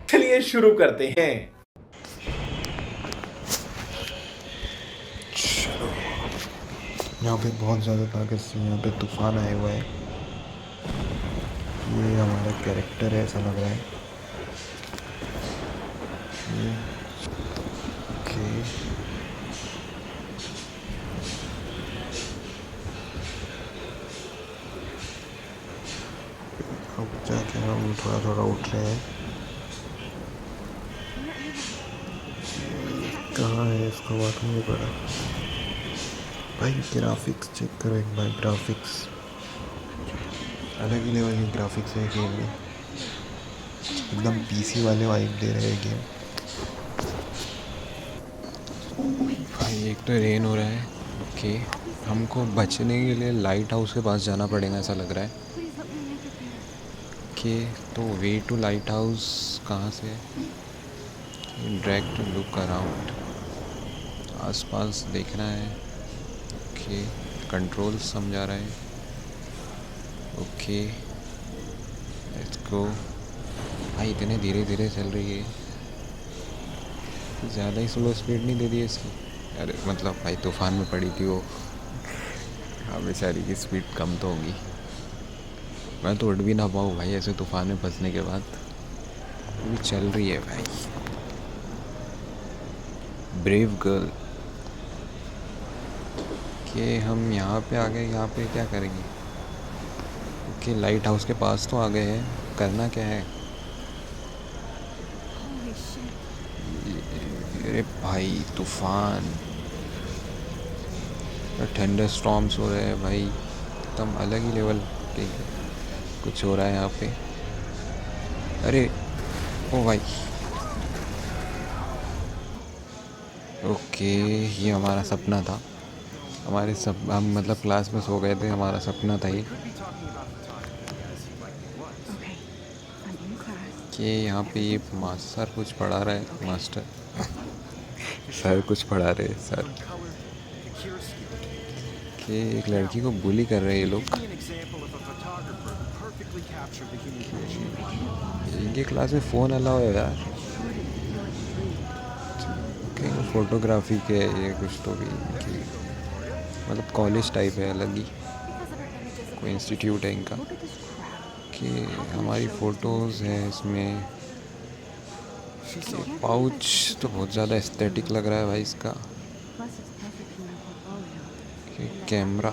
चलिए शुरू करते हैं। यहाँ पे बहुत ज़्यादा ताकत से यहाँ पे तूफान आए हुआ है। ये हमारा कैरेक्टर है, ऐसा लग रहा है। ओके, अब जाके हम थोड़ा थोड़ा उठ रहे हैं। कहाँ है इसको बात नहीं पड़ा भाई। ग्राफिक्स चेक करो एक बार, ग्राफिक्स अलग ही लेवल की ग्राफिक्स है गेम में। एकदम पीसी वाले वाइब दे रहे हैं गेम। भाई एक तो रेन हो रहा है। ओके, हमको बचने के लिए लाइट हाउस के पास जाना पड़ेगा ऐसा लग रहा है। ओके, तो वे टू लाइट हाउस कहाँ से है? ड्रैग टू लुक अराउंड, आसपास देखना है। ओके, कंट्रोल समझा रहा है। Okay, let's go. भाई इतने धीरे धीरे चल रही है, ज़्यादा ही स्लो स्पीड नहीं दे दी इसकी। अरे मतलब भाई तूफ़ान में पड़ी थी वो, हाँ बेचारी की स्पीड कम तो होगी। मैं तो उड़ भी ना पाऊँ भाई ऐसे तूफ़ान में फंसने के बाद। अभी चल रही है भाई। Brave girl. कि हम यहाँ पे आ गए, यहाँ पे क्या करेंगे? ओके, लाइट हाउस के पास तो आ गए हैं, करना क्या है? अरे भाई तूफ़ान, थंडर स्टॉर्म्स हो रहे हैं भाई, एकदम अलग ही लेवल के कुछ हो रहा है यहाँ पे। अरे ओ भाई, ओके ये हमारा सपना था। हमारे सब हम मतलब क्लास में सो गए थे, हमारा सपना था ये कि यहाँ पे ये मास्टर कुछ पढ़ा रहा है। मास्टर सर कुछ पढ़ा रहे हैं सर कि एक लड़की को बुली कर रहे हैं ये लोग। इनके क्लास में फ़ोन अलाउ है यार? ओके, फ़ोटोग्राफी के ये कुछ तो भी इनकी मतलब कॉलेज टाइप है, अलग ही कोई इंस्टीट्यूट है इनका। कि हमारी फ़ोटोज़ हैं इसमें। पाउच तो बहुत ज़्यादा एस्थेटिक लग रहा है भाई इसका। कैमरा,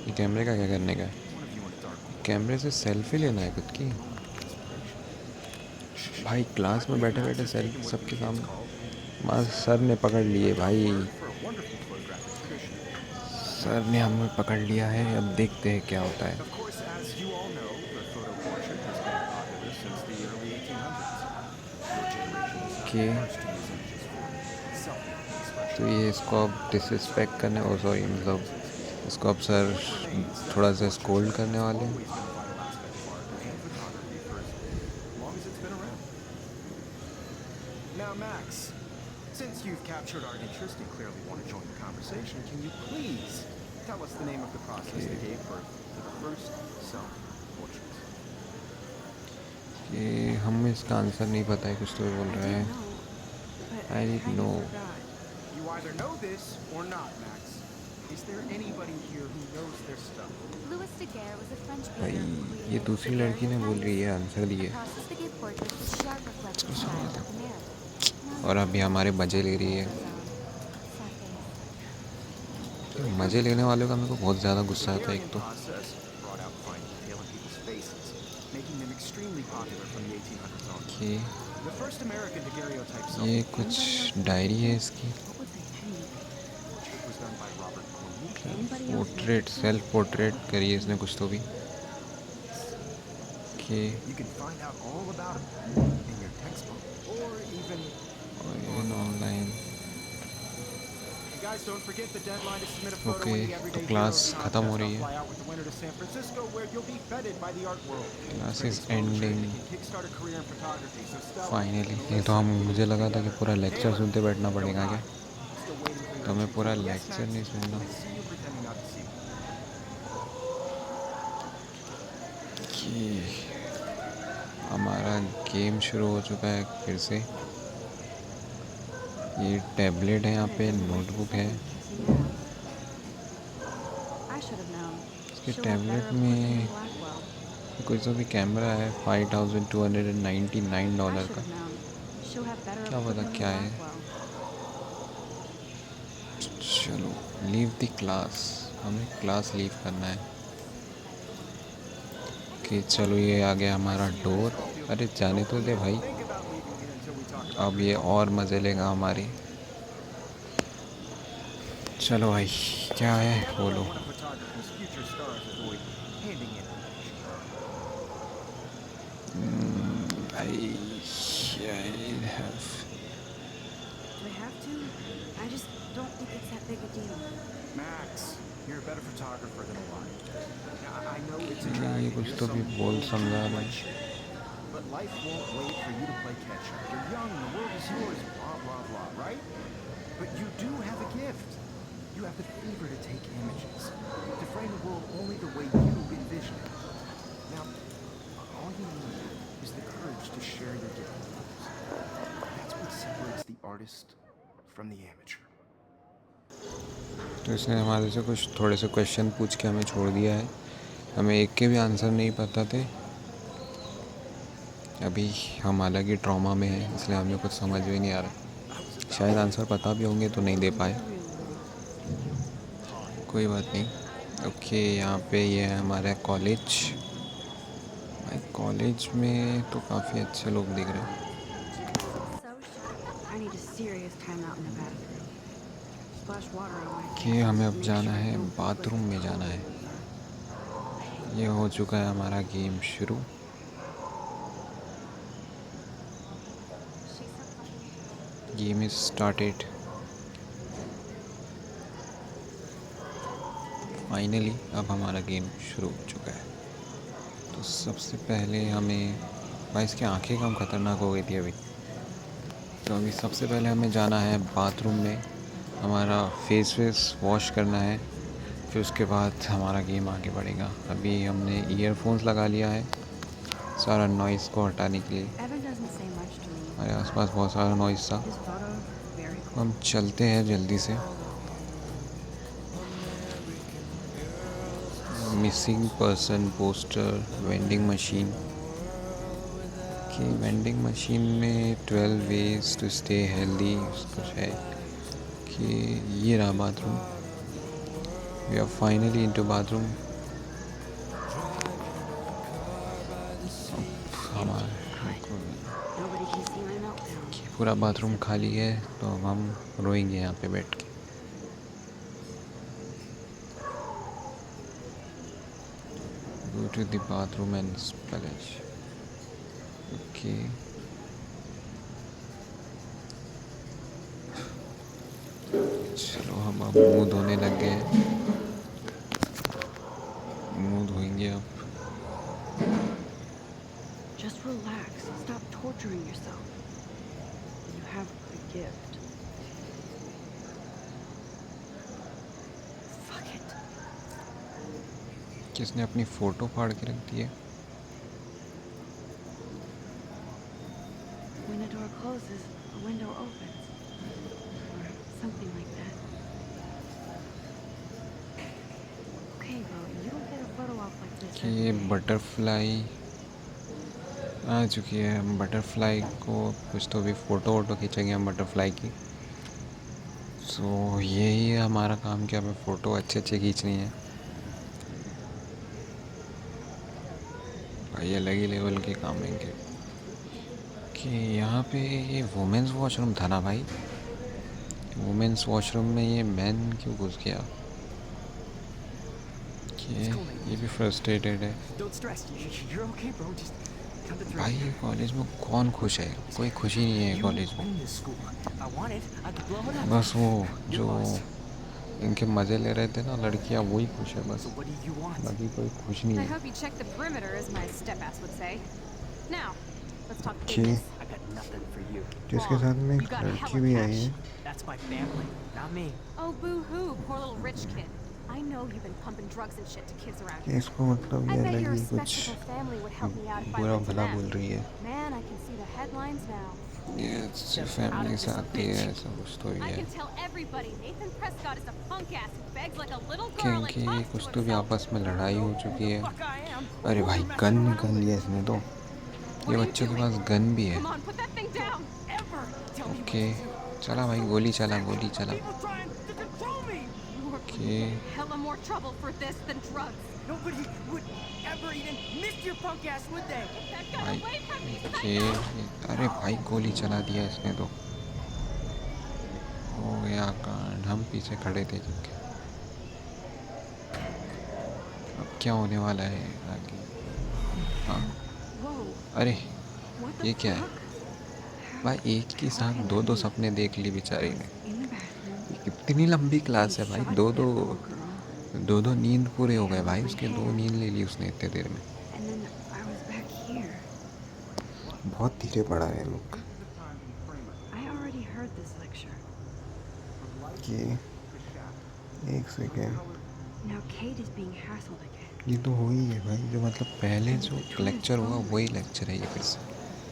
ये कैमरे का क्या करने का है? कैमरे से सेल्फी लेना है खुद की? भाई क्लास में बैठे बैठे सेल्फी सबके सामने। माँ सर ने पकड़ लिए भाई, सर ने हमें पकड़ लिया है। अब देखते हैं क्या होता है। कि तो ये इसको अब डिसरिस्पेक्ट करने, और सॉरी मतलब इसको अब सर थोड़ा सा स्कोल्ड करने वाले हैं। Now, Max, since you've captured our interest and clearly want to join the conversation, can you please tell us the name of the process that gave birth to the first self-portrait? कि हमें इसका answer नहीं पता है, कुछ तो बोल रहा है। I don't know. You either know this or not, Max. Is there anybody here who knows their stuff? Louis Daguerre was a French भाई painter who created ये दूसरी लड़की ने बोल रही है आंसर the दिए, process that gave portraits with sharp reflective styles of the mirror. और अभी हमारे मज़े ले रही है। तो मज़े लेने वालों का मेरे को बहुत ज़्यादा गुस्सा आता है एक तो। Process brought out fine detail in people's faces, making them extremely popular from the 1800s on. कि The first American daguerreotype ये self-portrait कुछ डायरी है इसकी। was done by Robert Cornucci. Portrait, self portrait करी है इसने कुछ तो भी। कि You can find out all about him in your textbook or even online. And guys, don't forget the deadline to submit a photo Okay, in the Everyday तो class Heroes खत्म हो contest. रही I'll है। fly out with the winner to San Francisco, where you'll be feted by the art world. Class is Great exposure ending. and can kickstart a career in photography. So Stella, finally, ये तो हम मुझे लगा था कि पूरा lecture सुनते बैठना पड़ेगा क्या? still तो मैं पूरा Yes, लेक्चर Max. नहीं सुनना I see you pretending not to see me. कि हमारा गेम शुरू हो चुका है फिर से। ये टैबलेट है, यहाँ पे नोटबुक है। I should have known. इसके She'll have better tablet equipment than में Blackwell. कोई सा भी कैमरा है $5299 I should का। have known. She'll have better क्या पता equipment क्या than है। Blackwell. चलो लीव द क्लास, हमें क्लास लीव करना है कि चलो ये आ गया हमारा डोर। अरे जाने तो दे भाई, Think about leaving here until we talk about अब your ये talk. और मज़े लेगा हमारी। चलो भाई क्या है Never बोलो। let one of photography's future stars avoid handing in her I have Do I have to? I just don't think it's that big a deal. Max, you're a better photographer than a liar. Now, I know it's a ये tragedy. कुछ You're तो भी some बोल old समझा dude रहा like है। shit. But life won't wait for you to play catch up. You're young, the world is yours, blah, blah, blah, right? But you do have a gift. You have the fever to take images, to frame the world only the way you envision it. Now, all you need is the courage to share your gift with others. That's what separates the artist from the amateur. तो इसने हमारे से कुछ थोड़े से question पूछ के हमें छोड़ दिया है। हमें एक के भी आंसर नहीं पता थे। अभी हम अलग ही ट्रॉमा में हैं, इसलिए हमें कुछ समझ में नहीं आ रहा। शायद आंसर पता भी होंगे तो नहीं दे पाए, कोई बात नहीं। ओके, यहाँ पे ये है हमारा कॉलेज। भाई कॉलेज में तो काफ़ी अच्छे लोग दिख रहे हैं। So shy. I need a serious time out in the bathroom. Splash water on my कि face. हमें अब Make जाना sure I है don't look bathroom like a में जाना है। total ये हो चुका है हमारा गेम शुरू। Game is started. फाइनली अब हमारा गेम शुरू हो चुका है। तो सबसे पहले हमें, भाई इसकी आंखें कम खतरनाक हो गई थी अभी। तो अभी सबसे पहले हमें जाना है बाथरूम में, हमारा फेस वॉश करना है, फिर उसके बाद हमारा गेम आगे बढ़ेगा। अभी हमने ईयरफोन्स लगा लिया है सारा नॉइज़ को हटाने के लिए। Evan doesn't say much to me. हमारे आसपास बहुत सारा नॉइज़ था। His photos very cool. हम चलते हैं जल्दी से। Missing person poster, vending machine. कि वेंडिंग मशीन में 12 वेज टू स्टे हेल्दी कुछ है। कि ये रहा bathroom. We are finally into bathroom. हमारा Nobody can see my meltdown. पूरा बाथरूम खाली है, तो अब हम रोएंगे यहाँ पे बैठ के। Go to the bathroom and splash. Okay. चलो हम अब मुंह धोने लग गए हैं। मुंह धोएंगे अब। Just relax. Stop torturing yourself. You have a gift. Fuck it. किसने अपनी फ़ोटो फाड़ के रख दी है? When a door closes, a window opens. Or something like that. Okay, bro, you don't get a photo op like this कि every ये day. Butterfly आ चुकी है। हम बटरफ्लाई को कुछ तो भी फ़ोटो वोटो खींचेंगे हम बटरफ्लाई की। सो यही है हमारा काम कि हमें फ़ोटो अच्छे अच्छे खींचनी है। भाई अलग ही लेवल के काम है इनके। कि यहाँ पे ये वुमेंस वॉशरूम था ना भाई। वुमेंस वॉशरूम में ये मैन क्यों घुस गया? कि ये भी फ्रस्ट्रेटेड है। Don't stress. You're okay, bro. Just come to भाई through. कॉलेज में कौन खुश है? कोई खुशी नहीं है You कॉलेज में। own this school. I want it. I could blow it up. बस वो You're जो lost. इनके मज़े ले रहे थे ना लड़कियां, वही खुश है बस। So what do you want? बाकी कोई खुश नहीं I है। hope you checked the perimeter, as my step-ass would say. Now, let's talk Okay. business. I got nothing for you. जिसके साथ में एक You got लड़की hella भी आई cash. है। That's It's my family, not me. Oh, boo-hoo, poor little rich kid. I know you've been pumping drugs and shit to kids around कि here. इसको मतलब I ये bet अलग your ही कुछ respectable family would help me out if I बुरा went to भला them. बोल रही है। Man, I can see the headlines now. ये Just फैमिली out of से this आती है, bitch. ऐसा कुछ तो ही I है। can tell everybody Nathan Prescott is a punk ass who begs like a little girl and क्योंकि talks कुछ to तो भी himself. आपस में लड़ाई हो चुकी है। Fuck I am. अरे भाई गन निकाल लिया इसने तो। What ये are you बच्चों के doing? पास गन भी है। Come on, put that thing down. Ever tell me what okay to do. चला भाई, गोली चला, गोली चला। People trying to control me. You are okay hella more trouble for this than drugs. Nobody would ever even miss your punk ass, would they? Get that gun भाई away from me, okay psycho! अरे भाई गोली चला दिया इसने तो। हो गया कांड, हम पीछे खड़े थे क्योंकि अब क्या होने वाला है आगे। हाँ Whoa, अरे what the ये क्या है fuck? भाई, एक के साथ दो दो सपने देख ली बेचारी ने। In the bathroom. ये कितनी लंबी क्लास है भाई, Shot दो that दो little girl, दो दो नींद पूरे हो गए भाई उसके। दो नींद ले ली उसने इतने देर में। and then I was back here. बहुत धीरे पड़ा है लोग I already heard this lecture. कि एक second, Now Kate is being hassled again. ये तो हो ही है भाई। जो मतलब पहले जो लेक्चर हुआ वही लेक्चर है ये फिर से।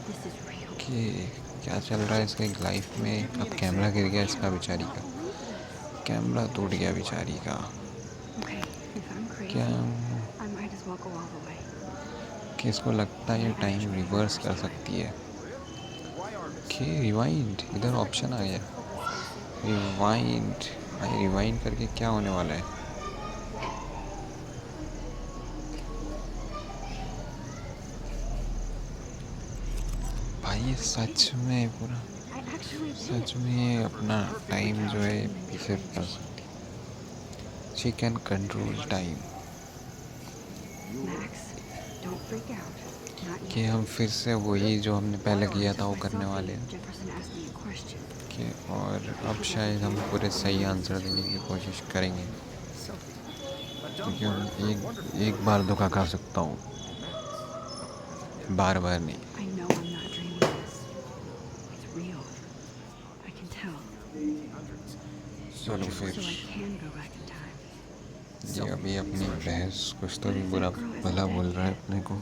This is real. कि क्या चल रहा है इसके लाइफ में। अब कैमरा गिर गया इसका बेचारी का, कैमरा टूट गया बेचारी का। Okay, if I'm crazy, क्या I might as well go all the way. कि इसको लगता है ये टाइम रिवर्स कर सकती है। कि रिवाइंड, इधर ऑप्शन आ गया रिवाइंड। भाई रिवाइंड करके क्या होने वाला है। भाई ये सच में पूरा, I actually did. सच में अपना टाइम जो है पीछे कर सकती है। She can control time. Max, don't freak out. Not कि yet. हम फिर से वही जो हमने पहले किया था वो करने वाले हैं। Jefferson asked me a question. कि और अब शायद हम पूरे सही आंसर देने की कोशिश करेंगे, क्योंकि हम एक बार धोखा खा सकता हूँ, बार बार नहीं। I know I'm not dreaming this. It's real. I can tell. चलो फिर So I can go back in time. ये अभी अपनी बहस कुछ तो भी बुरा भला बोल रहा है अपने को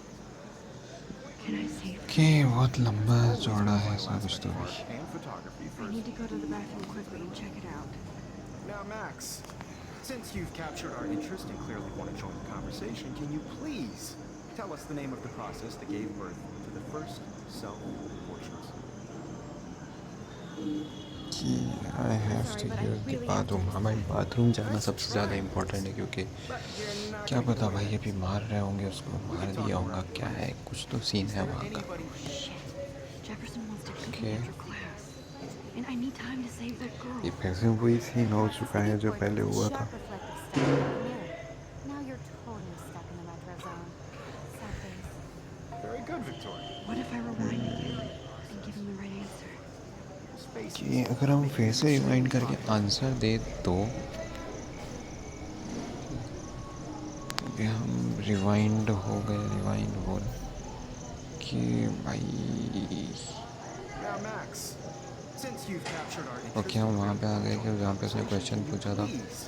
Can I save her? कि बहुत लंबा चौड़ा है सब कुछ तो भी। And photography I first. need to go to the bathroom quickly and check it out. Now, Max, since you've captured our interest and clearly want to join the conversation, can you please tell us the name of the process that gave birth to the first self-portraits? कि I have to use the bathroom. हमारे bathroom जाना सबसे ज़्यादा important है, क्योंकि क्या पता भाई अभी मार रहे होंगे उसको, मार दिया होगा, क्या है कुछ तो सीन है वहाँ का। Jefferson wants to keep Okay. me after class. And I need time to save that girl. ये फिर से वही सीन हो चुका है जो पहले हुआ था। Self-reflective stuff in the mirror. Now you're totally stuck in the retro zone. Sad face. Very good, Victoria. What if I rewind again and give him the right answer? Space कि अगर हम फिर से रिमाइंड करके answer दे तो अभी हम rewind हो गए, रिवाइंड हो कि भाई Now, Max, since you've captured our interest, okay हम वहाँ पे आ गए कि जहाँ पे उसने क्वेश्चन पूछा था। please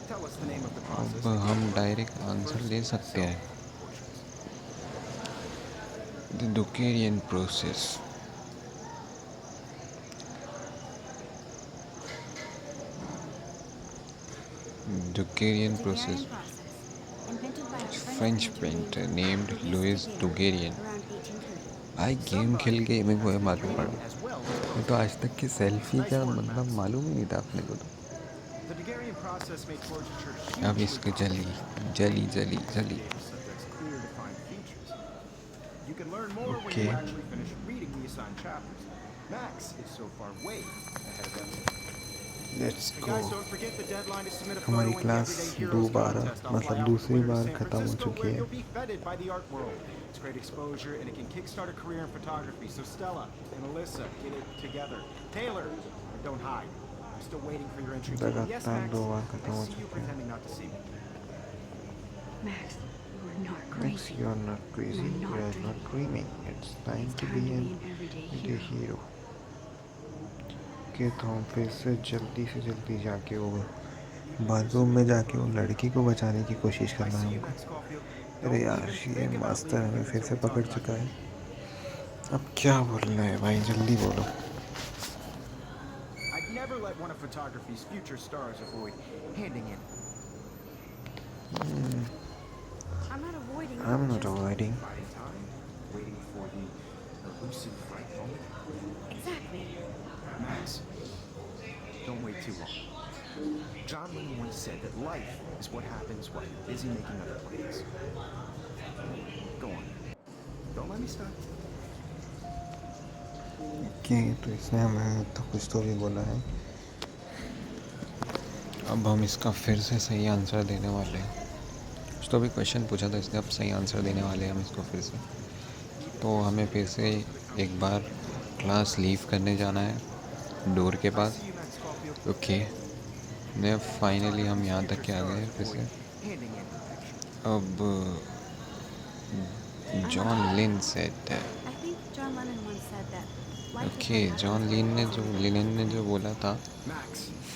tell us the name of the process अब that हम gave birth direct to the answer first ले सकते हैं। self-portraits. The Daguerreian process. Dugarian process. Invented by a French painter named Louis Dugarian. भाई game खेल के मेरे को ये मालूम पड़ा। As well as मैं तो आज तक की सेल्फी का मतलब मालूम ही नहीं था अपने को तो। the Dugarian process made portraiture अब hugely इसको complicated. जली जली जली जली। Gave the subject's clear defined features. You can learn more when Okay. you actually finish reading the assigned chapters. Max is so far way ahead of everyone. Let's And go. guys, don't forget the deadline to submit a photo हमारी in the class Everyday Heroes 2/12 contest on मतलब Flyout दूसरी Twitter, बार San खत्म हो Francisco, चुकी where है। you'll be feted by the art world. It's great exposure and it can kickstart a career in photography. So Stella and Alyssa, get it together. Taylor, don't hide. I'm still waiting for your entry. लगातार Yes, Max. 2 बार खत्म I हो see you चुके हैं। pretending not to see me. Max, you are not Max, crazy. you are not crazy. You are not dreaming. It's time to be an everyday everyday hero. Okay, तो हम फिर से जल्दी जाके वो बाथरूम में जाके वो लड़की को बचाने की कोशिश I करना see है you, हमको। Max Caulfield. अरे Don't यार, even ये think about मास्टर leaving हमें until फिर we से can पकड़ talk चुका है। directly. अब क्या बोलना है भाई, जल्दी बोलो। I'd never let one of photography's future stars avoid handing in. I'm not avoiding. I am not Just avoiding. Biding time, waiting for the elusive right moment. exactly. Max, don't wait too long. John Lennon once said that life is what happens while you're busy making other plans. Go on. Don't let me stop. Okay, तो इसने हमें तो कुछ तो भी बोला है। अब हम इसका फिर से सही आंसर देने वाले हैं। कुछ तो भी क्वेश्चन पूछा था इसने, अब सही आंसर देने वाले हैं हम इसको फिर से। तो हमें फिर से एक बार क्लास लीव करने जाना है डोर के I pass. see you, Max Caulfield. Okay, ने फाइनली हम यहाँ तक के आ गए हैं फिर से। Handing in her picture. अब जॉन लिन सेट है। I think John Lennon once said that life is okay, like John Lin ने जो बोला था Max,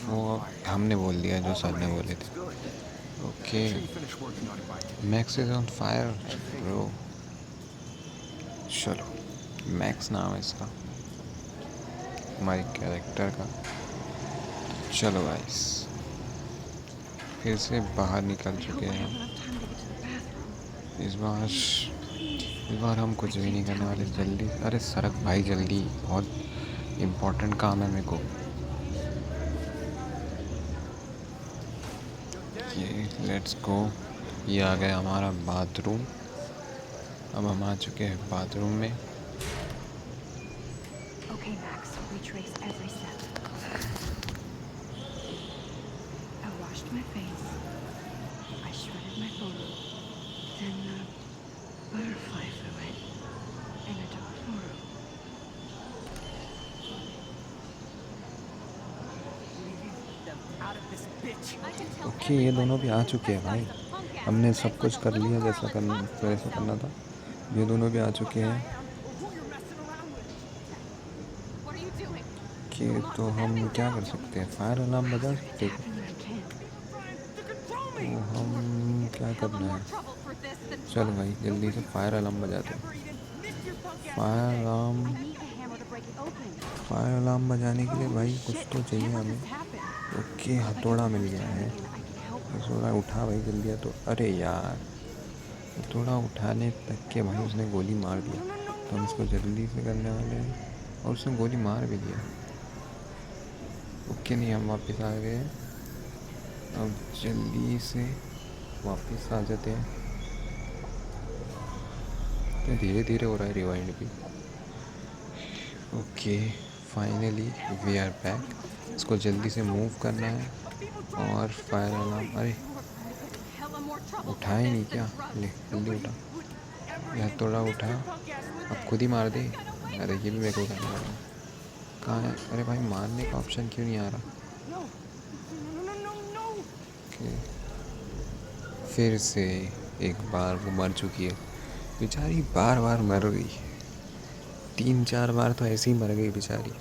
वो you're on fire. हमने बोल दिया जो All the सर ने right बोले answers. थे। Good. Okay, Make sure you finish working on it by today. Max is on fire bro. चलो, मैक्स नाम है इसका, हमारे कैरेक्टर का। चलो गाइस, फिर से बाहर निकल I hope चुके I हैं। have enough time to get to the bathroom. इस बार हम कुछ भी नहीं करने वाले, जल्दी। अरे सरक भाई जल्दी, बहुत इम्पोर्टेंट काम है मेरे को। ये लेट्स गो। ये आ गया हमारा बाथरूम। अब हम आ चुके हैं बाथरूम में। Okay, Max. Retrace every step. I washed my face. I shredded my photo. Then the butterfly flew in, and I took a photo. Them out of this bitch. Okay, ये दोनों भी आ चुके हैं भाई। हमने सब कुछ कर लिया जैसा करना था। ये दोनों भी आ चुके हैं। Or who you're messing around with. What are you doing? कि तो हम क्या कर सकते हैं, फायर अलार्म बजा सकते हैं। Happened when I can. Trying to control तो me. हम क्या Hella करना more है, trouble for this than चलो भाई जल्दी से फायर अलार्म बजाते हैं। Ever even missed your punk ass fire today. Alarm, I need the hammer to break it open. Fire alarm बजाने के लिए भाई कुछ Shit, तो चाहिए can't let हमें। this happen. Okay, If I हथौड़ा get मिल this गया time है। again, I can help her. हथौड़ा उठा भाई जल्दी है तो। अरे यार, हथौड़ा उठाने तक के भाई उसने गोली मार दिया। तो हम इसको जल्दी से करने वाले हैं, और उसने गोली मार भी दिया। ओके, नहीं, हम वापस आ गए हैं। अब जल्दी से वापस आ जाते हैं। तो धीरे धीरे हो रहा है रिवाइंड भी। Okay, finally we are back. इसको जल्दी से मूव करना है और फायर अलार्म। अरे hella more trouble उठा for ही this नहीं than क्या, drugs. ले जल्दी उठा। Ever यह even थोड़ा missed उठा, your punk ass with अब that. खुद ही मार दे। अरे ये भी मेरे को करना है। कहाँ है? अरे भाई, मारने का ऑप्शन क्यों नहीं आ रहा? No. No, no, no, no. Okay, फिर से एक बार वो मर चुकी है बेचारी, बार बार मर गई। 3-4 बार तो ऐसे ही मर गई बेचारी। Ever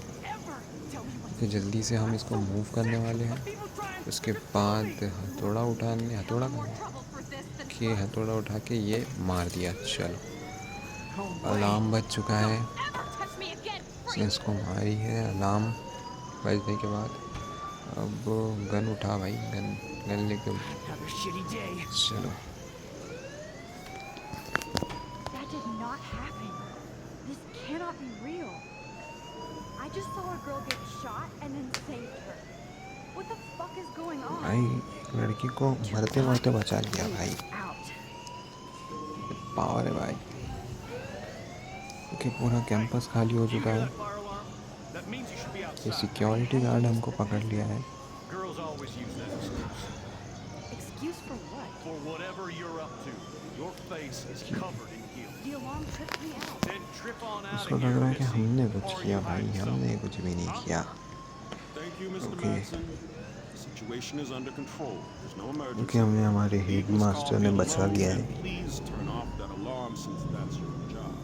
tell me what's तो जल्दी से हम इसको मूव करने वाले हैं। people trying to उसके बाद हथौड़ा उठाने, हथौड़ा More का trouble for this than कि हथौड़ा उठा के ये मार दिया। चलो, No way. अलार्म बज चुका है। ever touch me again. उसने इसको मारी है। अलार्म बजने के बाद अब गन उठा भाई, गन लेके Another shitty day. चलो। That did not happen. This cannot be real. I just saw a girl get shot and then saved her. What the fuck is going on? भाई लड़की को मरते मरते बचा लिया भाई, Out. पावर है भाई। ओके, पूरा कैंपस खाली हो चुका है। That means you should be ये outside. सिक्योरिटी गार्ड हमको पकड़ लिया है। Girls always use that excuse. Excuse for what? For whatever you're up to, your face is covered in guilt. The alarm tripped me out. Then trip on out उसको of लग here, रहा है कि Missy, हमने कुछ or किया you भाई, hide हमने something. कुछ भी नहीं किया। Thank you, Mr. Okay. Manson. The situation is under control. There's no emergency. क्योंकि हमने हमारे हेड Leave Miss मास्टर ने Caulfield बचा alone लिया and है। Please turn off that alarm since that's your job.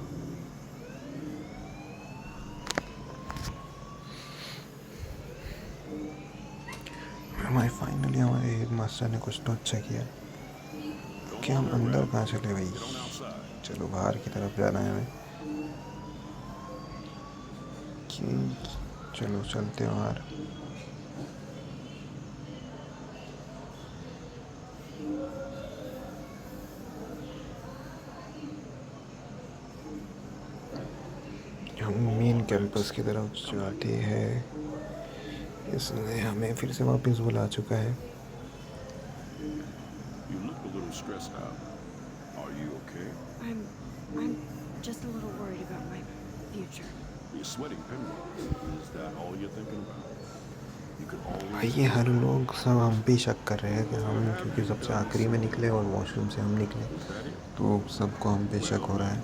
Finally हमारे हेड मास्टर ने कुछ तो अच्छा किया कि हम अंदर कहाँ चले भाई। चलो बाहर की तरफ जाना है हमें कि चलो चलते हैं बाहर। हम मेन कैंपस की तरफ जाते हैं। इसने हमें फिर से वापस बुला चुका है। You look a little stressed out. Are you okay? I'm just a little worried about my future. You're sweating penguins. Is that all you're thinking about? You could भाई always. ये हर लोग सब हम पे शक कर रहे हैं कि हम क्योंकि सबसे आखिरी में निकले और वॉशरूम से हम निकले तो सबको हम पे शक हो रहा है।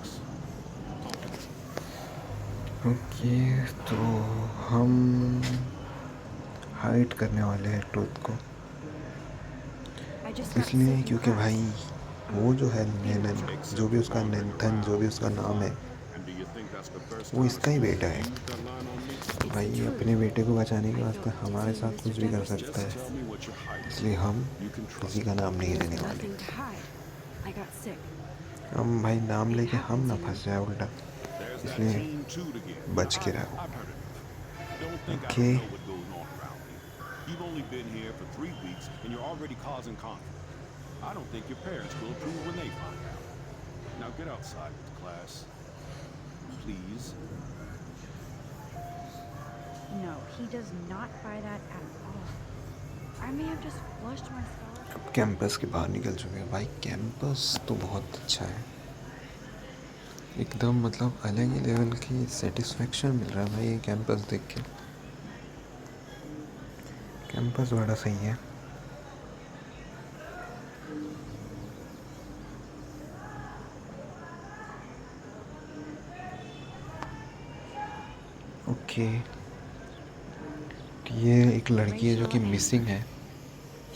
ओके तो हम हाइड करने वाले हैं ट्रूथ को, I just got इसलिए sick and क्योंकि crashed. भाई वो जो है नैनन, जो भी उसका नैनथन, जो भी उसका नाम है, And do you think that's the first वो time इसका ही someone बेटा है। used that line on me? It's भाई the ये truth. अपने बेटे को बचाने के I वास्ते feel हमारे dizzy, साथ कुछ Mr. भी कर Jefferson. सकता Just है, tell me what you're hiding. इसलिए हम You can trust किसी का नाम नहीं There's लेने वाले। nothing to hide. I got sick. हम भाई नाम लेके हम ना फंस जाए उल्टा, There's that इसलिए team toot again. बच के रहो। I've heard enough. Don't think I Okay. don't know what goes on around here. You've only been here for 3 weeks and you're already causing conflict. I don't think your parents will approve when they find out. Now get outside with class. Please. No, he does not buy that at all. I may have just flushed my scholarship. अब campus के बाहर निकल चुके हैं। भाई campus तो बहुत अच्छा है, एकदम मतलब अलग ही लेवल की सेटिस्फेक्शन मिल रहा है भाई ये कैंपस देख के। कैंपस बड़ा सही है। ओके ये एक लड़की है जो कि मिसिंग है।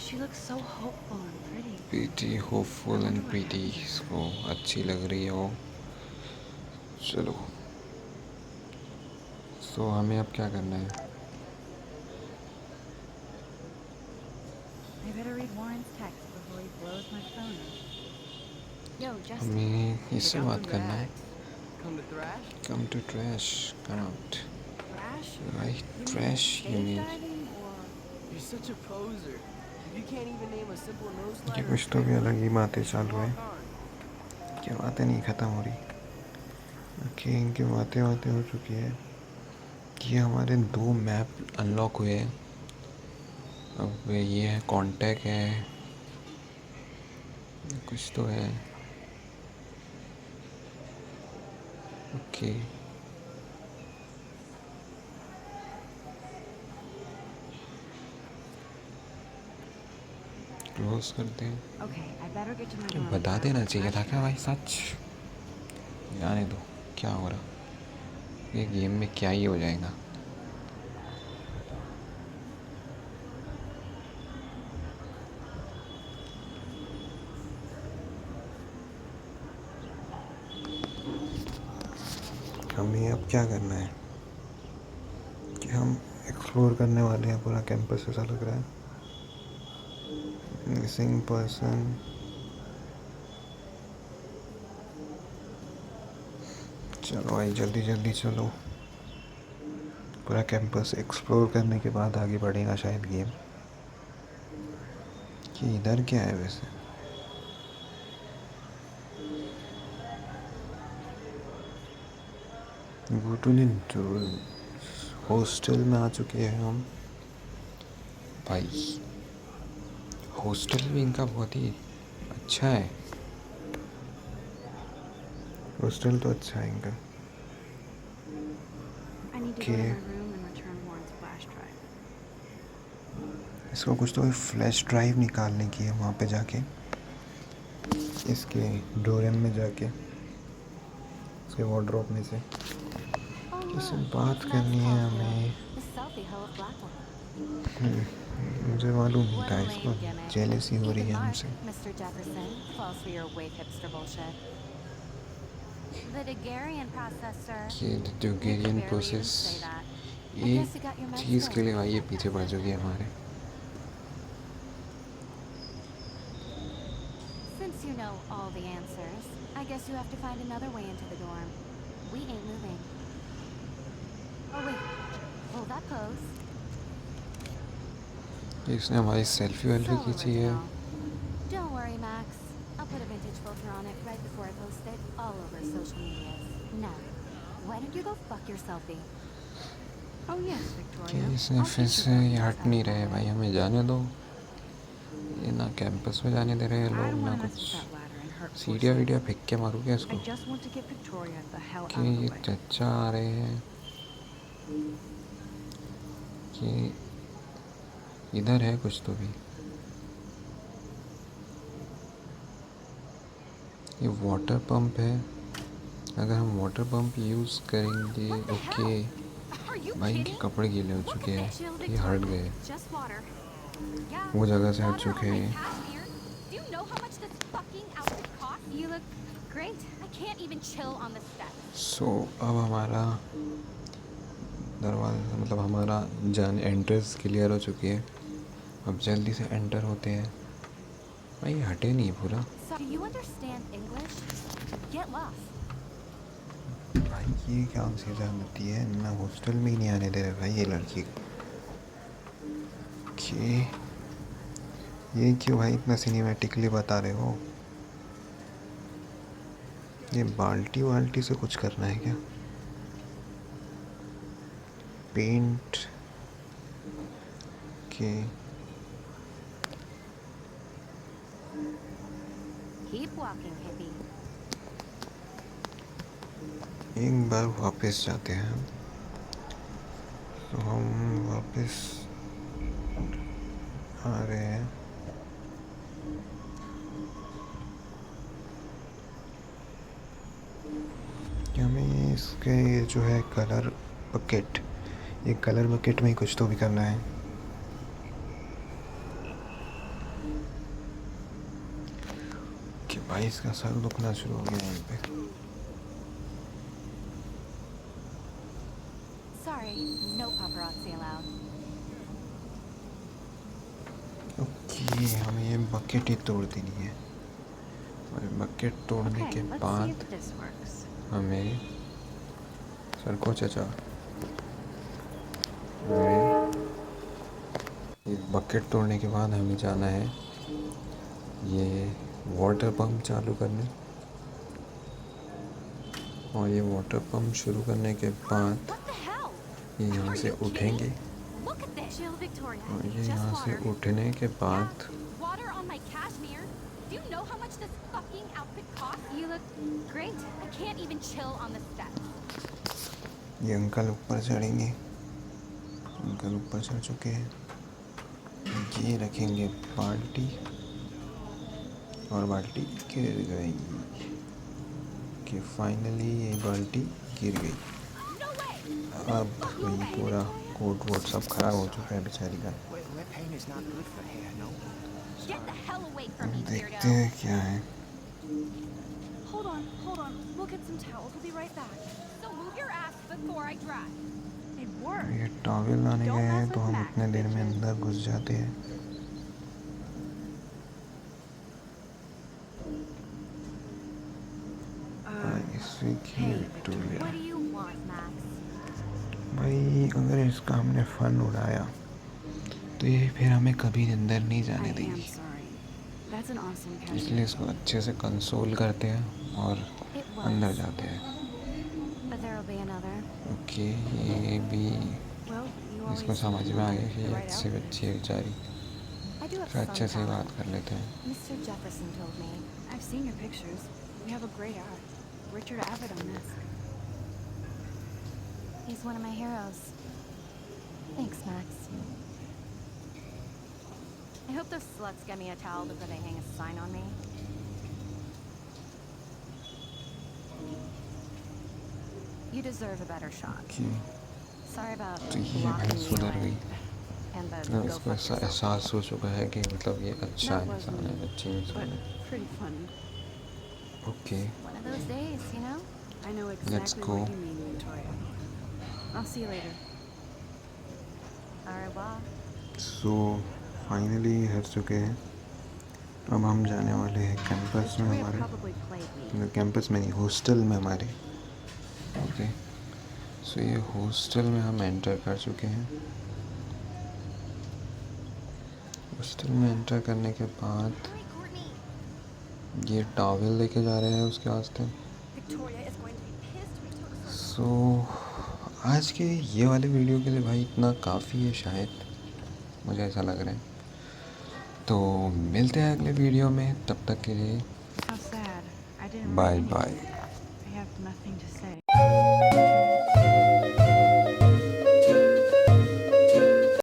She looks so hopeful and pretty. Pretty, hopeful and pretty, इसको अच्छी लग रही है वो। चलो सो हमें अब क्या करना है? I better read Warren's text before he blows my phone up. Yo, Justin. हमें इससे बात करना है। Come to thrash? Come to trash Connaught Crash? Right, You mean trash you stage mean. diving or You're such a poser. If you can't even name a simple nose ये slide or कुछ तो भी अलग ही बातें you चालू है, walk on. क्या बातें नहीं ख़त्म हो रही। ओके इनकी बातें हो चुकी है कि हमारे 2 मैप अनलॉक हुए हैं। अब ये है कांटेक्ट है, कुछ तो है। ओके क्लोज करते हैं। okay, I better get to my क्या dorm बता before देना the चाहिए था crash क्या भाई? happens. सच जाने दो, क्या हो रहा ये गेम में, क्या ही हो जाएगा। हमें अब क्या करना है कि हम एक्सप्लोर करने वाले हैं पूरा कैंपस, ऐसा लग रहा है। मिसिंग पर्सन, चलो भाई जल्दी जल्दी चलो। पूरा कैंपस एक्सप्लोर करने के बाद आगे बढ़ेगा शायद गेम। कि इधर क्या है वैसे? गो टू हॉस्टल में आ चुके हैं हम। भाई हॉस्टल भी इनका बहुत ही अच्छा है, हॉस्टल तो अच्छा है इनका। I need to go to Okay. my room and return Warren's flash drive. इसको कुछ तो फ्लैश ड्राइव निकालने की है वहाँ पे जाके, इसके डोरेम में जाके, इसके वार्डरोब में से। Oh, किससे look, बात it's करनी है Max हमें? Caulfield, the selfie hoe of Blackwell. मुझे मालूम नहीं What था, a इसको lame gimmick. जेलसी हो Keep रही it है marked, हमसे। Mr. Jefferson. Falls for your wave hipster bullshit. The Daguerrean processor. ये You could ड्यूगेरियन barely even process say that. I ये guess you got your meds चीज़ के filled. लिए भाई ये पीछे पड़ चुकी है हमारे। all the answers. I guess you have to find another way into the dorm. We ain't moving. Oh wait, hold that pose. इसने हमारी सेल्फी वेल्फी So खींची है। original. Don't worry, Max. I'll put a vintage filter on it right before I post it all over social media. Now, why don't you go fuck your selfie? Oh yes, कि Victoria. इसने I'll फिर teach you से about ये this हट नहीं after रहे all. भाई, हमें जाने दो। ये ना कैंपस में जाने दे रहे हैं I लोग, don't ना want to mess कुछ। with that ladder and hurt poor सीढ़ियाँ Sam. वीडिया फेंक के मारूँ क्या I इसको? just want to get Victoria the hell कि out of ये the way. चचा आ रहे हैं कि इधर है कुछ तो भी। ये वाटर पंप है। अगर हम वाटर पंप यूज़ करेंगे, ओके। Are you भाई इनके kidding? कपड़े गीले हो Look चुके at हैं, that. Chill, ये हट Victoria. गए, Just water. Yeah. वो जगह से हट Water चुके on my हैं। cashmere. Do you know how much this fucking outfit costs? You look great. I can't even chill on the steps. सो अब हमारा दरवाज़ा, मतलब हमारा जान एंट्रेंस क्लियर हो चुकी है। अब जल्दी से एंटर होते हैं। भाई ये हटे नहीं पूरा। So, do you understand English? Get lost. भाई ये क्या सी जानती है ना, हॉस्टल में ही नहीं आने दे रहे भाई ये लड़की कि ये क्यों भाई इतना सिनेमैटिकली बता रहे हो? ये बाल्टी वाल्टी से कुछ करना है क्या? पेंट के Keep walking, hippie. एक बार वापस जाते हैं। तो हम वापस आ रहे हैं। कि हमें इसके ये जो है कलर बकेट, ये कलर बकेट में ही कुछ तो भी करना है। कि भाई इसका सर दुखना शुरू हो गया यहीं पे। Sorry, no paparazzi allowed. Okay, हमें ये बकेट ही तोड़ देनी है और बकेट तोड़ने Okay, के let's see बाद if this works. हमें सर को चचा हमें ये बकेट तोड़ने के बाद हमें जाना है ये वाटर पंप चालू करने, और ये वाटर पंप शुरू करने के बाद What the hell? ये यहाँ Are से you kidding उठेंगे, me? Look at this. Chill, Victoria. और ये Just यहाँ से water. उठने के बाद Yeah, water on my cashmere. Do you know how much this fucking outfit costs? You look great. I can't even chill on the steps. ये uncle ऊपर चढ़ेंगे। Uncle ऊपर चढ़ चुके हैं। ये रखेंगे बाल्टी, और बाल्टी गिर गई कि फाइनली ये बाल्टी गिर गई। No way. अब वही पूरा कोट वोट सब खराब हो चुका है बेचारी का। Wet paint is not good for hair, no? Get the hell away from me, देखते weirdo. हैं क्या है। Hold on, hold on. We'll get some towels. We'll be right back. So move your ass before I drive. It worked. ये towel लाने गए हैं तो हम इतने देर में अंदर घुस जाते हैं। Hey, Victoria What do you want, Max? भाई अगर इसका हमने फन उड़ाया तो ये फिर हमें कभी अंदर नहीं I जाने am देगी, sorry. That's an awesome इसलिए cashmere. इसको अच्छे से कंसोल करते हैं और It was. अंदर जाते हैं। But there'll be another. Okay, ये भी Well, you इसको always समझ में आ गया pick कि the ये right अच्छी outfit. बच्ची है बेचारी, I do have फिर some अच्छे से talent. बात कर लेते हैं। Mr. Jefferson told me. I've seen your pictures. You have a great eye. Richard Avid on this. He's one of my heroes. Thanks, Max. I hope those sluts get me a towel before they hang a sign on me. You deserve a better shot. Okay, Sorry about तो ये blocking बहन the सुधर way. गई। And the ना go इसको fuck yourself. एहसास हो चुका है कि मतलब ये अच्छा That was इंसान है, me, अच्छी इंसान but है। pretty funny. Okay, One of those days, you know? I know Let's exactly go. what you mean, Victoria. I'll see you later. Au revoir. So finally हट चुके हैं। अब हम जाने वाले हैं कैंपस में Victoria हमारे, probably played me. मतलब कैंपस में नहीं, हॉस्टल में हमारे। ओके, सो ये हॉस्टल में हम एंटर कर चुके हैं। हॉस्टल में एंटर करने के बाद Hurry, Courtney. ये टॉवेल लेके जा रहे हैं उसके वास्ते। Victoria is going to be pissed we took so सो आज के ये वाले वीडियो के लिए भाई इतना काफ़ी है शायद, मुझे ऐसा लग रहा है। तो मिलते हैं अगले वीडियो में, तब तक के लिए How sad. I didn't buy really- buy. I have nothing to say.